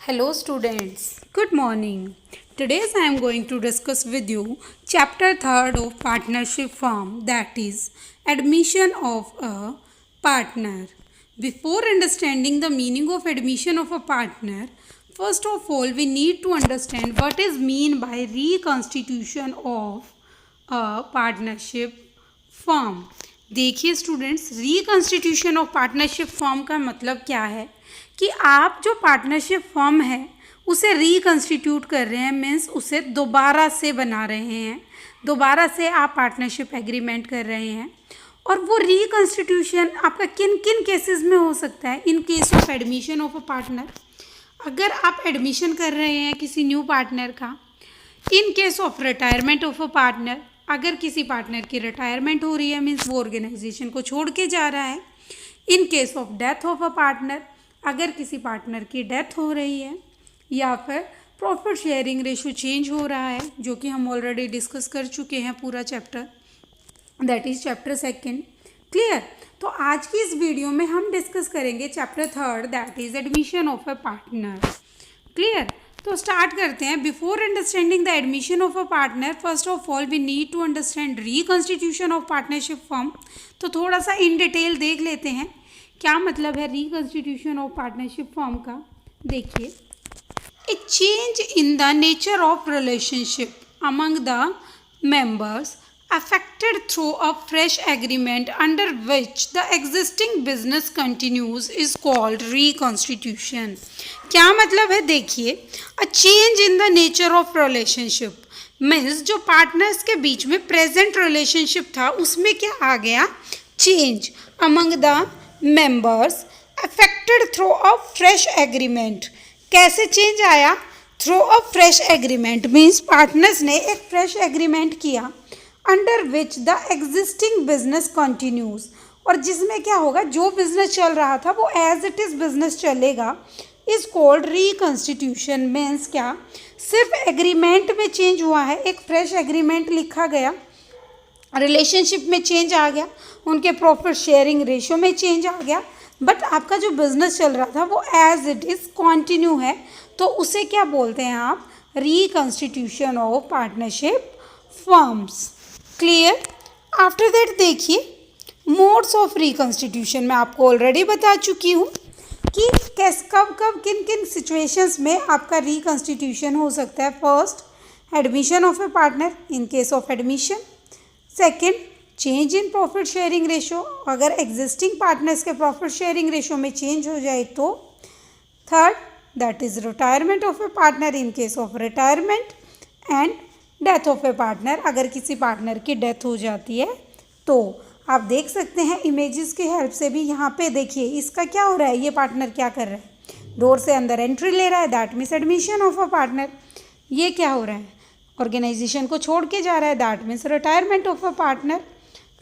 Hello students, good morning. Today I am going to discuss with you chapter 3rd of partnership firm, that is admission of a partner. Before understanding the meaning of admission of a partner, first of all we need to understand what is mean by reconstitution of a partnership form. देखिए students, reconstitution of partnership form का मतलब क्या है कि आप जो partnership form है उसे रिकॉन्स्टिट्यूट कर रहे हैं, मीन्स उसे दोबारा से बना रहे हैं, दोबारा से आप पार्टनरशिप एग्रीमेंट कर रहे हैं. और वो रिकॉन्स्टिट्यूशन आपका किन किन केसेस में हो सकता है? इन case of admission of a partner, अगर आप एडमिशन कर रहे हैं किसी न्यू पार्टनर का. इन case of retirement of a partner, अगर किसी पार्टनर की रिटायरमेंट हो रही है, मीन्स वो ऑर्गेनाइजेशन को छोड़ के जा रहा है. इन case of death of a partner, अगर किसी पार्टनर की डेथ हो रही है, या फिर प्रॉफिट शेयरिंग रेशो चेंज हो रहा है, जो कि हम ऑलरेडी डिस्कस कर चुके हैं पूरा chapter, that is chapter 2. Clear? तो आज की इस वीडियो में हम डिस्कस करेंगे chapter 3rd, that is admission of a partner. Clear? तो स्टार्ट करते हैं. Before understanding the admission of a partner, first of all we need to understand reconstitution of partnership firm. तो थोड़ा सा इन डिटेल देख लेते हैं क्या मतलब है रिकॉन्स्टिट्यूशन ऑफ पार्टनरशिप फॉर्म का. देखिए, ए change in the nature of relationship among the members affected through a fresh agreement under which the existing business continues is called reconstitution. क्या मतलब है? देखिए, a change in the nature of relationship means जो partners के बीच में present relationship था उसमें क्या आ गया? Change among the members affected through a fresh agreement. कैसे चेंज आया? Through a fresh agreement, means partners ने एक फ्रेश एग्रीमेंट किया under which the existing business continues, और जिसमें क्या होगा, जो बिजनेस चल रहा था वो एज इट इज़ बिजनेस चलेगा. Is called reconstitution. मीन्स क्या, सिर्फ एग्रीमेंट में चेंज हुआ है, एक फ्रेश एग्रीमेंट लिखा गया, रिलेशनशिप में चेंज आ गया, उनके प्रॉफिट शेयरिंग रेशो में चेंज आ गया, बट आपका जो बिजनेस चल रहा था वो एज इट इज़ कंटिन्यू है. तो उसे क्या बोलते हैं आप? Reconstitution of partnership firms. Clear? After that देखिए, मोड्स ऑफ रिकॉन्स्टिट्यूशन मैं आपको ऑलरेडी बता चुकी हूँ कि कब कब किन किन सिचुएशंस में आपका रिकॉन्स्टिट्यूशन हो सकता है. First, admission of a partner in case of admission. Second, change in profit sharing ratio, अगर एग्जिस्टिंग पार्टनर्स के प्रॉफिट शेयरिंग रेशो में चेंज हो जाए तो. Third, that is retirement of a partner in case of retirement. And death of a partner, अगर किसी partner की death हो जाती है तो. आप देख सकते हैं इमेजेस की हेल्प से भी. यहाँ पे देखिए इसका क्या हो रहा है, ये पार्टनर क्या कर रहा है, डोर से अंदर एंट्री ले रहा है, that means admission of a partner. ये क्या हो रहा है, ऑर्गेनाइजेशन को छोड़ के जा रहा है, that means retirement of a partner.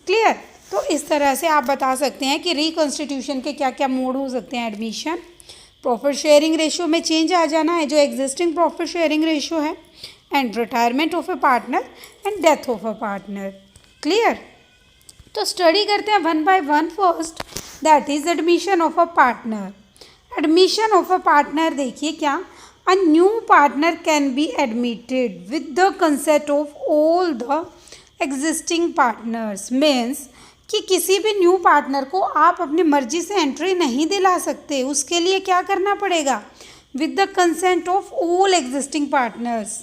Clear? तो इस तरह से आप बता सकते हैं कि रिकॉन्स्टिट्यूशन के क्या क्या मोड हो सकते हैं. एडमिशन, प्रॉफिट शेयरिंग रेशो में चेंज आ जाना है, जो एग्जिस्टिंग प्रॉफिट शेयरिंग रेशो है, and retirement of a partner and death of a partner. Clear? तो स्टडी करते हैं one by one. First, that is admission of a partner. Admission of a partner देखिए क्या, a new partner can be admitted with the consent of all the existing partners. Means कि किसी भी new partner को आप अपनी मर्जी से एंट्री नहीं दिला सकते. उसके लिए क्या करना पड़ेगा? With the consent of all existing partners.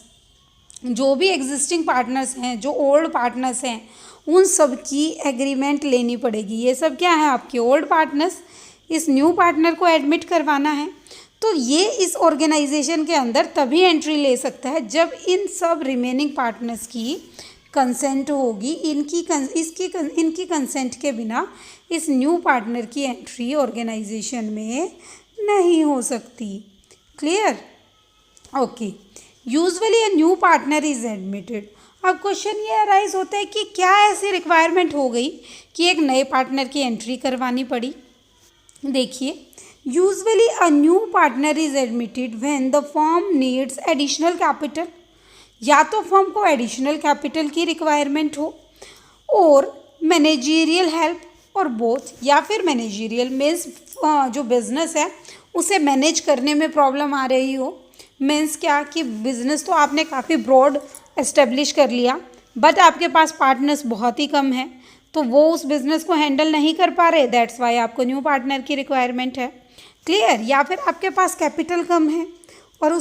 जो भी एग्जिस्टिंग पार्टनर्स हैं, जो ओल्ड पार्टनर्स हैं, उन सब की एग्रीमेंट लेनी पड़ेगी. ये सब क्या है, आपके ओल्ड पार्टनर्स. इस न्यू पार्टनर को एडमिट करवाना है तो ये इस ऑर्गेनाइजेशन के अंदर तभी एंट्री ले सकता है जब इन सब रिमेनिंग पार्टनर्स की कंसेंट होगी. इनकी कंसेंट के बिना इस न्यू पार्टनर की एंट्री ऑर्गेनाइजेशन में नहीं हो सकती. Clear? Okay. Usually a new partner is admitted. अब क्वेश्चन ये अराइज होता है कि क्या ऐसी रिक्वायरमेंट हो गई कि एक नए पार्टनर की एंट्री करवानी पड़ी. देखिए, usually a new partner is admitted when the firm needs additional capital. या तो फर्म को एडिशनल कैपिटल की रिक्वायरमेंट हो, और मैनेजीरियल हेल्प, और बोथ, या फिर मैनेजरियल मीन्स जो बिजनेस है उसे मैनेज करने में प्रॉब्लम आ रही हो। मीन्स क्या कि बिजनेस तो आपने काफ़ी ब्रॉड एस्टेब्लिश कर लिया, बट आपके पास पार्टनर्स बहुत ही कम हैं, तो वो उस बिज़नेस को हैंडल नहीं कर पा रहे, दैट्स वाई आपको न्यू पार्टनर की रिक्वायरमेंट है। क्लियर? या फिर आपके पास कैपिटल कम है और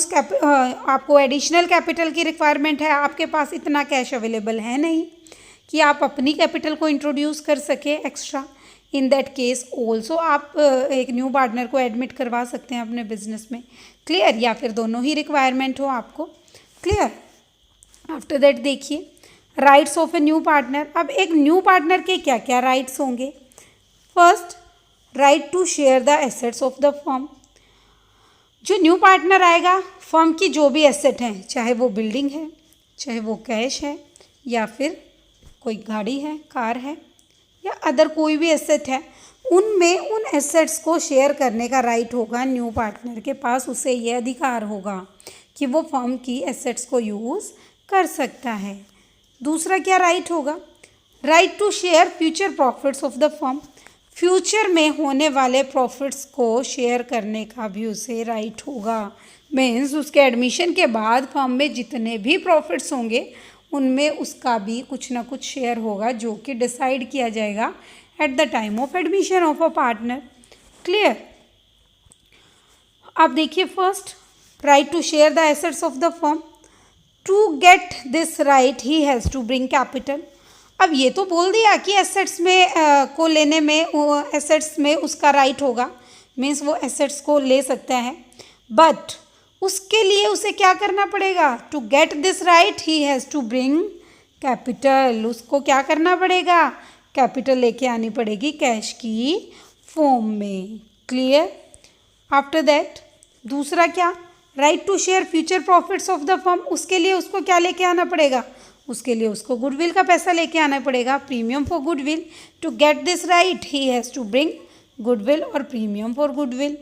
आपको एडिशनल कैपिटल की रिक्वायरमेंट है, आपके पास इतना कैश अवेलेबल है नहीं कि आप अपनी कैपिटल को इंट्रोड्यूस कर सके extra. In that case also आप एक न्यू पार्टनर को एडमिट करवा सकते हैं अपने बिजनेस में। क्लियर? या फिर दोनों ही रिक्वायरमेंट हो आपको। क्लियर? आफ्टर दैट देखिए rights of a new partner. अब एक न्यू पार्टनर के क्या क्या राइट्स होंगे? First, right to share the assets of the firm. जो न्यू पार्टनर आएगा, फर्म की जो भी एसेट हैं, चाहे वो बिल्डिंग है, चाहे वो कैश है, या फिर कोई गाड़ी है, कार है, या अदर कोई भी एसेट है, उनमें उन एसेट्स को शेयर करने का राइट होगा न्यू पार्टनर के पास। उसे यह अधिकार होगा कि वो फर्म की एसेट्स को यूज़ कर सकता है। दूसरा क्या राइट होगा? Right to share future profits of the firm. Future में होने वाले प्रॉफिट्स को शेयर करने का भी उसे राइट होगा। मीन्स उसके एडमिशन के बाद फर्म में जितने भी प्रॉफिट्स होंगे उनमें उसका भी कुछ ना कुछ शेयर होगा, जो कि डिसाइड किया जाएगा at the time of admission of a partner. Clear? आप देखिए first, right to share the assets of the firm. To get this right he has to bring capital. अब ये तो बोल दिया कि एसेट्स में को लेने में एसेट्स में उसका राइट होगा, मीन्स वो एसेट्स को ले सकता है, बट उसके लिए उसे क्या करना पड़ेगा? To get this right he has to bring capital. उसको क्या करना पड़ेगा? कैपिटल लेके आनी पड़ेगी कैश की फॉर्म में। क्लियर? आफ्टर दैट दूसरा क्या? Right to share future profits of the firm. उसके लिए उसको क्या लेके आना पड़ेगा? उसके लिए उसको गुडविल का पैसा लेके आना पड़ेगा, premium for goodwill. To get this right he has to bring goodwill और प्रीमियम फॉर गुडविल।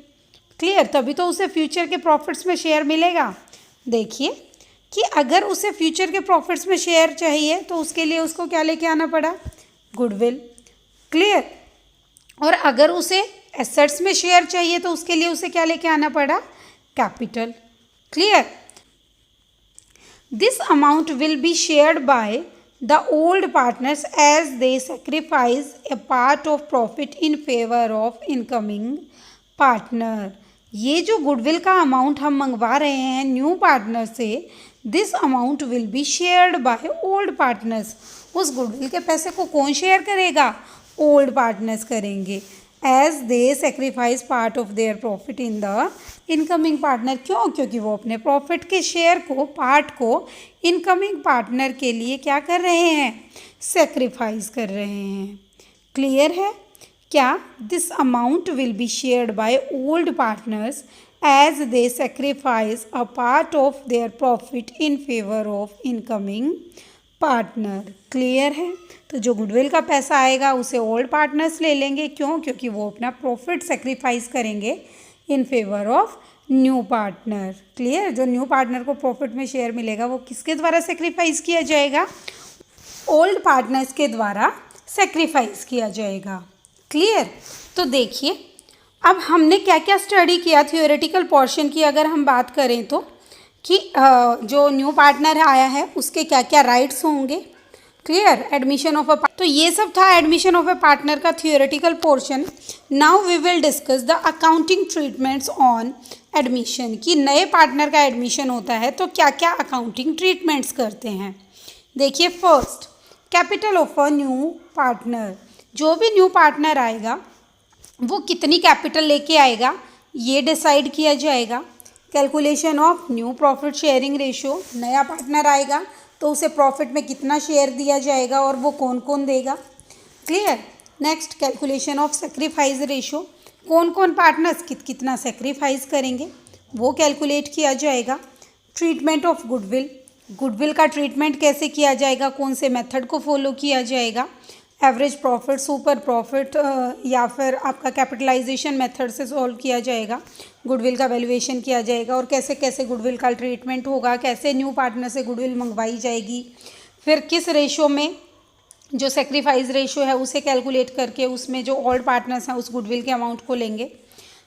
क्लियर? तभी तो उसे फ्यूचर के प्रॉफिट्स में शेयर मिलेगा। देखिए कि अगर उसे फ्यूचर के प्रॉफिट्स में शेयर चाहिए तो उसके लिए उसको क्या लेके आना पड़ा? गुडविल। क्लियर? और अगर उसे एसेट्स में शेयर चाहिए तो उसके लिए उसे क्या लेके आना पड़ा? Capital. Clear? This amount will be shared by the old partners as they sacrifice a part of profit in favour of incoming partner. ये जो गुडविल का अमाउंट हम मंगवा रहे हैं न्यू पार्टनर से, this amount will be shared by old partners. उस goodwill के पैसे को कौन शेयर करेगा? ओल्ड पार्टनर्स करेंगे, as they sacrifice part of their profit in the incoming partner. क्यों? क्योंकि वो अपने प्रॉफिट के शेयर को, पार्ट को इनकमिंग पार्टनर के लिए क्या कर रहे हैं? सेक्रीफाइस कर रहे हैं। क्लियर है? क्या? This amount will be shared by old partners as they sacrifice a part of their profit in favour of incoming partner. Clear है? तो जो गुडविल का पैसा आएगा उसे ओल्ड पार्टनर्स ले लेंगे। क्यों? क्योंकि वो अपना प्रॉफिट सेक्रीफाइस करेंगे इन favour of new partner. Clear? जो न्यू पार्टनर को प्रॉफिट में शेयर मिलेगा वो किसके द्वारा सेक्रीफाइस किया जाएगा? ओल्ड पार्टनर्स के द्वारा सेक्रीफाइस किया जाएगा। क्लियर? तो देखिए अब हमने क्या क्या स्टडी किया थियोरेटिकल पोर्शन की अगर हम बात करें तो, कि जो न्यू पार्टनर आया है उसके क्या क्या राइट्स होंगे। क्लियर? एडमिशन ऑफ तो ये सब था एडमिशन ऑफ ए पार्टनर का theoretical portion. Now we will discuss the accounting treatments on admission, कि नए पार्टनर का एडमिशन होता है तो क्या क्या अकाउंटिंग ट्रीटमेंट्स करते हैं। देखिए first, capital of a new partner. जो भी न्यू पार्टनर आएगा वो कितनी कैपिटल लेके आएगा ये डिसाइड किया जाएगा। Calculation of new profit sharing ratio, नया पार्टनर आएगा तो उसे प्रॉफिट में कितना शेयर दिया जाएगा और वो कौन कौन देगा। Clear? Next, calculation of sacrifice ratio, कौन कौन पार्टनर्स कितना सेक्रीफाइस करेंगे वो कैलकुलेट किया जाएगा। ट्रीटमेंट ऑफ गुडविल, गुडविल का ट्रीटमेंट कैसे किया जाएगा, कौन से मेथड को फॉलो किया जाएगा। एवरेज प्रॉफिट, सुपर प्रॉफिट या फिर आपका कैपिटलाइजेशन मेथड से सॉल्व किया जाएगा। गुडविल का वैल्यूएशन किया जाएगा और कैसे कैसे गुडविल का ट्रीटमेंट होगा, कैसे न्यू पार्टनर से गुडविल मंगवाई जाएगी, फिर किस रेशो में जो सेक्रीफाइस रेशियो है उसे कैलकुलेट करके उसमें जो ओल्ड पार्टनर्स हैं उस गुडविल के अमाउंट को लेंगे।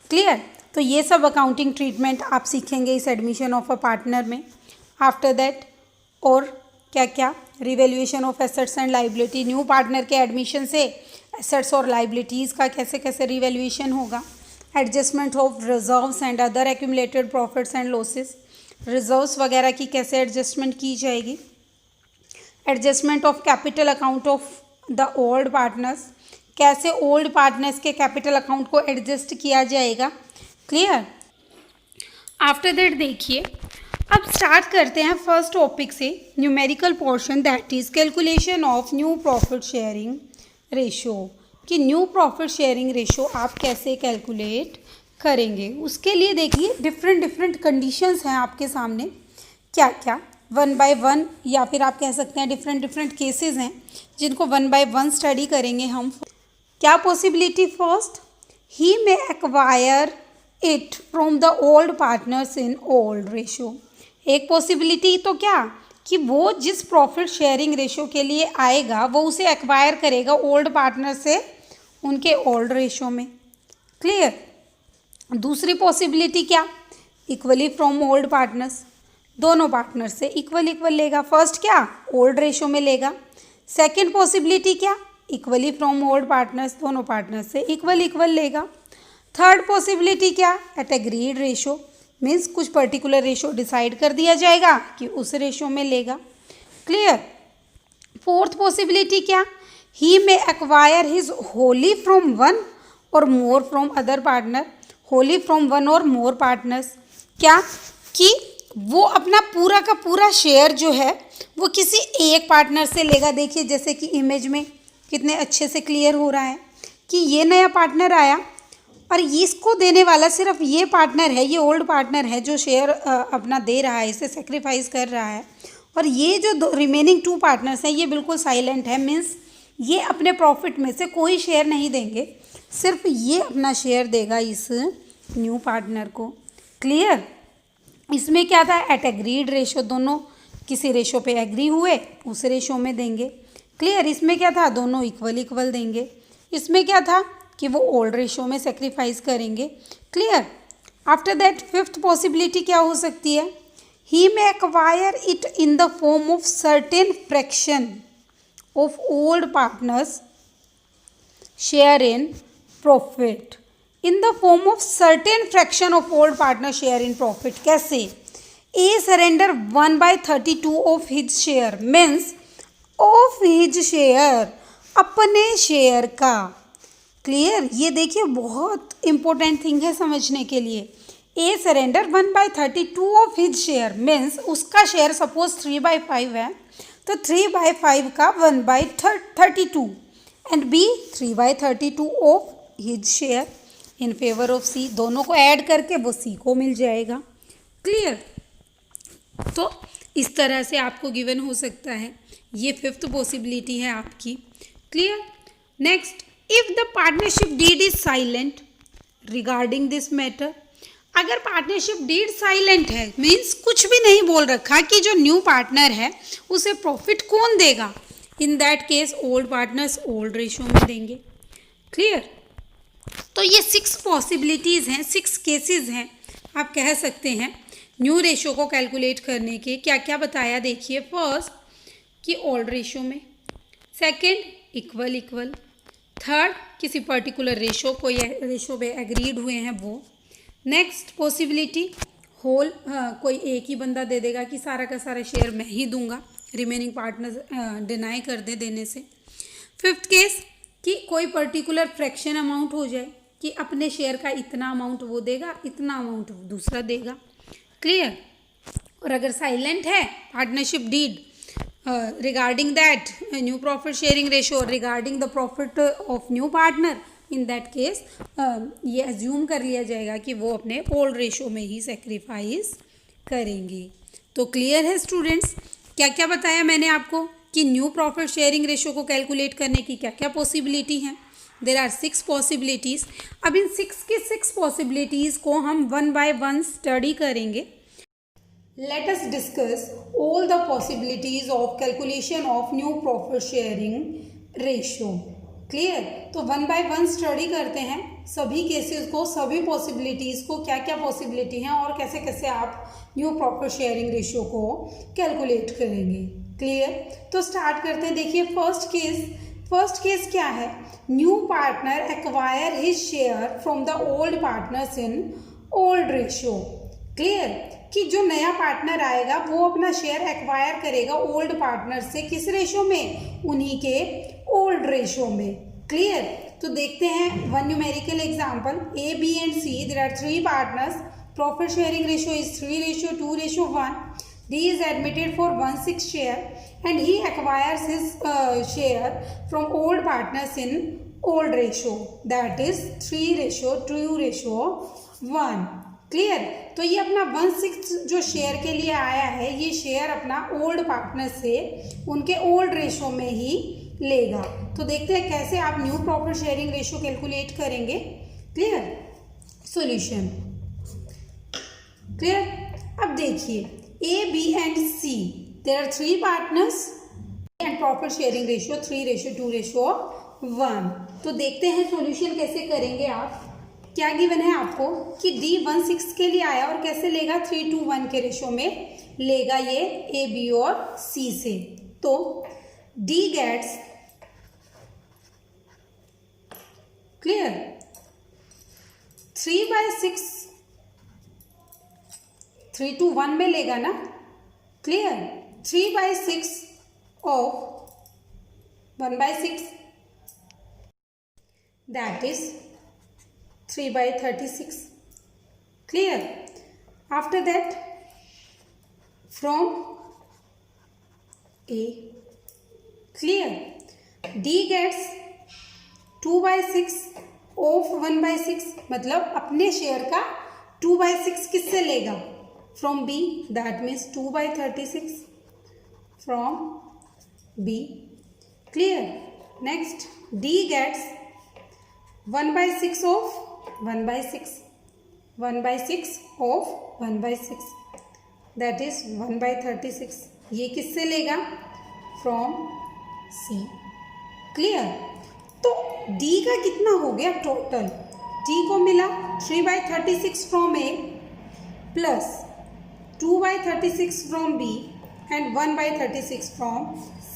क्लियर। तो ये सब अकाउंटिंग ट्रीटमेंट आप सीखेंगे इस एडमिशन ऑफ अ पार्टनर में। आफ्टर दैट और क्या क्या, revaluation of assets and liability, new partner के एडमिशन से एसेट्स और लाइबिलिटीज़ का कैसे कैसे रिवैल्यूएशन होगा। Adjustment of reserves and other accumulated profits and losses, reserves वगैरह की कैसे एडजस्टमेंट की जाएगी। Adjustment of capital account of the old partners, कैसे ओल्ड पार्टनर्स के कैपिटल अकाउंट को एडजस्ट किया जाएगा। क्लियर। आफ्टर दैट देखिए, अब स्टार्ट करते हैं फर्स्ट टॉपिक से, numerical portion, that is calculation of new profit sharing ratio, कि न्यू प्रॉफिट शेयरिंग रेशो आप कैसे कैलकुलेट करेंगे। उसके लिए देखिए डिफरेंट कंडीशंस हैं आपके सामने, क्या क्या 1 by 1 या फिर आप कह सकते हैं डिफरेंट केसेस हैं जिनको 1 by 1 स्टडी करेंगे हम। क्या possibility, first he may acquire it from the old partners in old ratio. एक पॉसिबिलिटी तो क्या कि वो जिस प्रॉफिट शेयरिंग रेशो के लिए आएगा वो उसे एक्वायर करेगा ओल्ड पार्टनर से उनके ओल्ड रेशो में। क्लियर। दूसरी पॉसिबिलिटी क्या, इक्वली फ्रॉम ओल्ड पार्टनर्स, दोनों पार्टनर से इक्वल लेगा। फर्स्ट क्या, ओल्ड रेशो में लेगा। सेकंड पॉसिबिलिटी क्या, इक्वली फ्रॉम ओल्ड पार्टनर्स, दोनों पार्टनर से इक्वल लेगा। थर्ड पॉसिबिलिटी क्या, एट एग्रीड रेशो, मीन्स कुछ पर्टिकुलर रेशो डिसाइड कर दिया जाएगा कि उस रेशो में लेगा। क्लियर। फोर्थ पॉसिबिलिटी क्या, he may acquire his wholly from one or more from other partner, wholly from one or more partners, क्या कि वो अपना पूरा का पूरा शेयर जो है वो किसी एक पार्टनर से लेगा। देखिए जैसे कि इमेज में कितने अच्छे से क्लियर हो रहा है कि ये नया पार्टनर आया और इसको देने वाला सिर्फ ये पार्टनर है, ये ओल्ड पार्टनर है जो शेयर अपना दे रहा है, इसे सेक्रीफाइस कर रहा है। और ये जो रिमेनिंग 2 पार्टनर्स हैं ये बिल्कुल साइलेंट है, मीन्स ये अपने प्रॉफिट में से कोई शेयर नहीं देंगे, सिर्फ ये अपना शेयर देगा इस न्यू पार्टनर को। क्लियर। इसमें क्या था, एट एग्रीड रेशो, दोनों किसी रेशो पे एग्री हुए उस रेशो में देंगे। क्लियर। इसमें क्या था, दोनों इक्वल देंगे। इसमें क्या था कि वो ओल्ड रेशो में सेक्रीफाइस करेंगे। Clear. After that fifth possibility क्या हो सकती है, he may acquire it in the form of certain fraction of old partners share in profit, in the form of certain fraction of old partner share in profit. कैसे, a surrender 1/32 of his share, means of his share, अपने share का। Clear. ये देखिए बहुत important thing है समझने के लिए। ए surrender 1/32 of his share, means उसका शेयर सपोज 3/5 है तो 3/5 का 1/32 and B 3/32 of his share in favour of C, दोनों को ऐड करके वो सी को मिल जाएगा। क्लियर। तो इस तरह से आपको गिवन हो सकता है, ये फिफ्थ पॉसिबिलिटी है आपकी। Clear. Next, if the partnership deed is silent regarding this matter, अगर पार्टनरशिप डीड साइलेंट है मीन्स कुछ भी नहीं बोल रखा कि जो न्यू पार्टनर है उसे प्रॉफिट कौन देगा, in that case old partners old ratio में देंगे। क्लियर। तो ये 6 पॉसिबिलिटीज़ हैं, 6 केसेस हैं आप कह सकते हैं न्यू रेशो को कैलकुलेट करने के। क्या क्या बताया देखिए, फर्स्ट कि ओल्ड रेशो में, सेकंड इक्वल, थर्ड किसी पर्टिकुलर रेशो को या रेशो पे एग्रीड हुए हैं वो। नेक्स्ट पॉसिबिलिटी होल, कोई एक ही बंदा दे देगा कि सारा का सारा शेयर मैं ही दूंगा, रिमेनिंग पार्टनर डिनाई कर दे देने से। फिफ्थ केस कि कोई पर्टिकुलर फ्रैक्शन अमाउंट हो जाए कि अपने शेयर का इतना अमाउंट वो देगा, इतना अमाउंट दूसरा देगा। क्लियर। और अगर साइलेंट है partnership deed regarding that new profit sharing ratio regarding the profit of new partner, in that case ये assume कर लिया जाएगा कि वो अपने old ratio में ही sacrifice करेंगे। तो क्लियर है स्टूडेंट्स, क्या क्या बताया मैंने आपको कि न्यू प्रॉफिट शेयरिंग रेशो को कैलकुलेट करने की क्या क्या पॉसिबिलिटी हैं। There are 6 possibilities. अब इन 6 के 6 पॉसिबिलिटीज़ को हम 1 by 1 स्टडी करेंगे। Let us discuss all the possibilities of calculation of new profit sharing ratio. Clear. तो 1/1 स्टडी करते हैं सभी केसेस को, सभी पॉसिबिलिटीज़ को, क्या क्या पॉसिबिलिटी हैं और कैसे कैसे आप न्यू प्रॉफिट शेयरिंग रेशियो को कैलकुलेट करेंगे। क्लियर। तो स्टार्ट करते हैं। देखिए फर्स्ट केस क्या है, new partner acquire his share from the old partners in old ratio. Clear कि जो नया पार्टनर आएगा वो अपना शेयर एक्वायर करेगा ओल्ड पार्टनर से, किस रेशो में, उन्हीं के ओल्ड रेशो में। क्लियर। तो देखते हैं one numerical example, A B and C, there are 3 partners, profit sharing ratio is 3:2:1, D is admitted for 1/6 share and he acquires his share from old partners in old ratio, that is 3:2:1। Clear. तो ये अपना 1/6 जो share के लिए आया है, ये share अपना ओल्ड पार्टनर से उनके ओल्ड रेशो में ही लेगा। तो देखते हैं कैसे आप new profit sharing ratio calculate करेंगे। क्लियर। सॉल्यूशन। क्लियर। अब देखिए A B and C, there are 3 partners and profit sharing ratio 3:2:1। तो देखते हैं सॉल्यूशन कैसे करेंगे आप। क्या गिवन है आपको कि डी 1/6 के लिए आया और कैसे लेगा, 3:1 के रेशो में लेगा ये ए बी और सी से। तो डी गेट्स, क्लियर, 3/6 3:1 में लेगा ना। Clear. 3/6 of 1/6, that is 3/36। Clear. After that, from A, clear, D gets 2/6 of 1/6, मतलब अपने शेयर का 2/6 किससे लेगा, from B, that means 2/36 from B. Clear. Next, D gets 1/6 of 1/6, 1/6 of 1/6, that is 1/36, ये किससे लेगा, फ्रॉम C। क्लियर। तो D का कितना हो गया टोटल, D को मिला 3/36 from A plus 2/36 from B and 1/36 from C।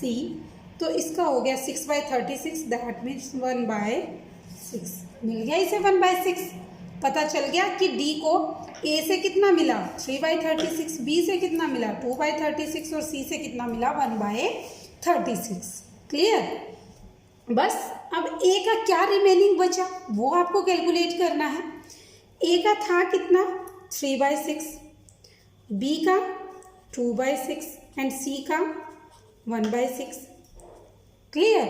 तो इसका हो गया 6/36, दैट मीन्स 1/6। मिल गया इसे 1/6। पता चल गया कि D को A से कितना मिला, 3/36, B से कितना मिला, 2/36 और C से कितना मिला, 1/36। क्लियर। बस अब A का क्या रिमेनिंग बचा वो आपको कैलकुलेट करना है। A का था कितना, 3/6, B का 2/6 एंड C का 1/6। क्लियर।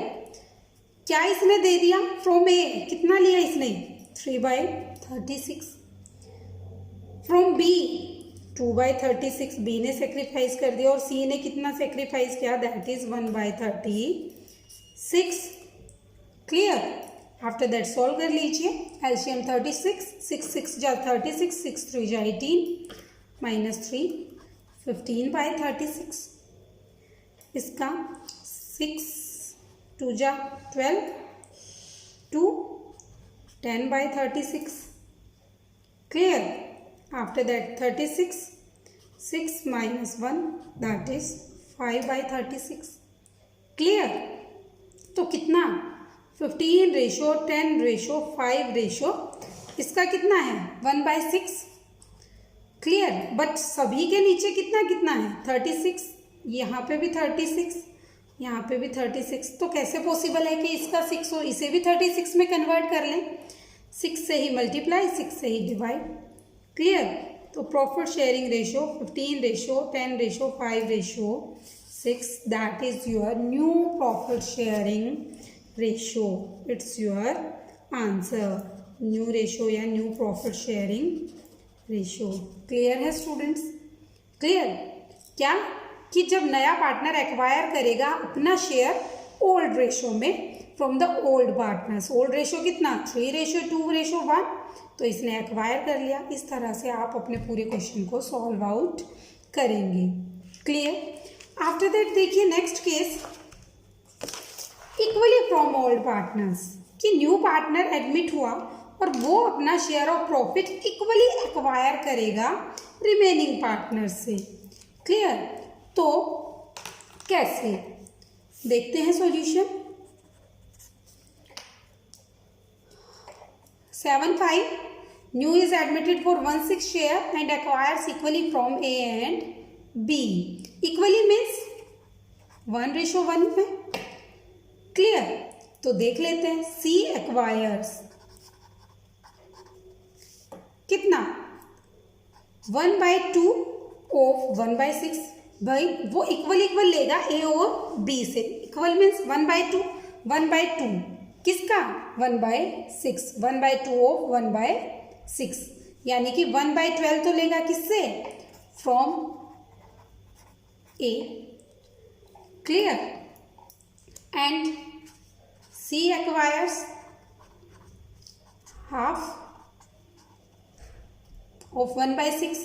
क्या इसने दे दिया, फ्रॉम ए कितना लिया इसने, 3/36, फ्रॉम बी 2/36, बी ने सेक्रीफाइस कर दिया और सी ने कितना सेक्रीफाइस किया, that is 1/36। Clear. After that solve कर लीजिए। एलसीएम 36, 6 जा 36, 6 3 जा 18 -3 15/36। इसका 6 2 जा 12 2 10/36। Clear. After that 36, 6 - 1, that is 5/36। Clear. तो कितना, 15:10:5 इसका कितना है, 1/6। क्लियर। बट सभी के नीचे कितना कितना है, 36, यहाँ पे भी 36, यहाँ पे भी 36। तो कैसे पॉसिबल है कि इसका 6 हो, इसे भी 36 में कन्वर्ट कर लें, 6 से ही मल्टीप्लाई, 6 से ही डिवाइड। क्लियर। तो profit sharing ratio 15:10:5:6, that is your new profit sharing ratio. It's your answer, new ratio या new profit sharing ratio. Clear है स्टूडेंट्स। क्लियर। क्या कि जब नया पार्टनर एक्वायर करेगा अपना शेयर ओल्ड रेशो में from the old partners, old ratio कितना, 3:2:1, तो इसने एक्वायर कर लिया। इस तरह से आप अपने पूरे क्वेश्चन को सॉल्व आउट करेंगे। क्लियर। आफ्टर दैट देखिए next case, equally from old partners, कि न्यू पार्टनर एडमिट हुआ और वो अपना share of profit equally acquire करेगा रिमेनिंग पार्टनर से। क्लियर? तो कैसे, देखते हैं solution. 7.5 new is admitted for 1/6 share and acquires equally from A and B. Equally means 1:1 में। क्लियर? तो देख लेते हैं। सी एक्वायर्स कितना, 1/2 ऑफ 1/6। भाई वो इक्वल लेगा ए और बी से। इक्वल मीन्स 1/2, 1/2 किसका, 1/6, 1/2 ऑफ 1/6, यानी कि 1/12 तो लेगा किससे, from A. Clear? And C acquires half of 1/6,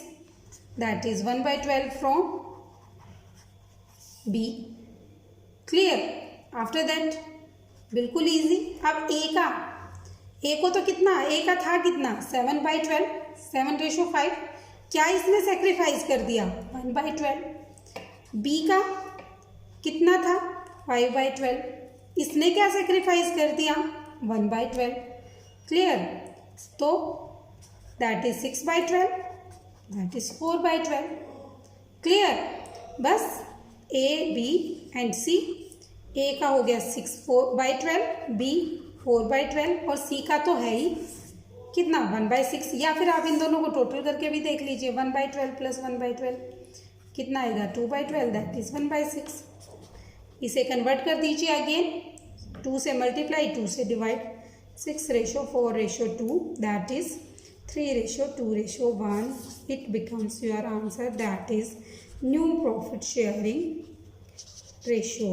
that is 1/12 from B. Clear? After that बिल्कुल इजी। अब ए को तो कितना, ए का था कितना, 7/12, 7:5। क्या इसने सेक्रीफाइस कर दिया, 1/12। बी का कितना था, 5/12। इसने क्या सेक्रीफाइस कर दिया, 1/12। क्लियर? तो that is 6/12, that is 4/12. Clear? बस ए बी एंड सी, ए का हो गया 4/12, बी 4/12 और सी का तो है ही कितना, 1/6। या फिर आप इन दोनों को टोटल करके भी देख लीजिए, 1/12 प्लस 1/12 कितना आएगा, 2/12, दैट इज 1/6। इसे कन्वर्ट कर दीजिए अगेन, 2 से मल्टीप्लाई, 2 से divide, 6:4:2, that is 3:2:1. It becomes your answer, that is new profit sharing ratio.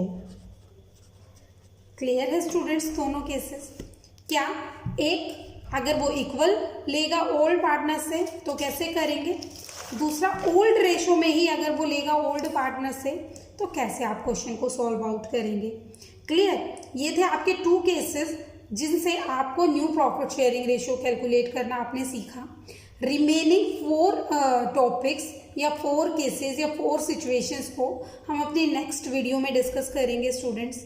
Clear है स्टूडेंट्स दोनों केसेस? क्या एक अगर वो इक्वल लेगा ओल्ड पार्टनर से तो कैसे करेंगे, दूसरा ओल्ड रेशो में ही अगर वो लेगा ओल्ड पार्टनर से तो कैसे आप क्वेश्चन को सॉल्व आउट करेंगे। क्लियर? ये थे आपके 2 केसेस जिनसे आपको new profit sharing ratio calculate करना आपने सीखा। रिमेनिंग 4 टॉपिक्स या 4 केसेस या 4 सिचुएशंस को हम अपनी नेक्स्ट वीडियो में डिस्कस करेंगे students.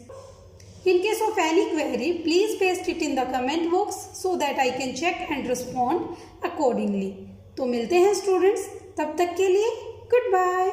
In case of any query please paste it in the comment box so that I can check and respond accordingly. तो मिलते हैं स्टूडेंट्स, तब तक के लिए गुड बाय।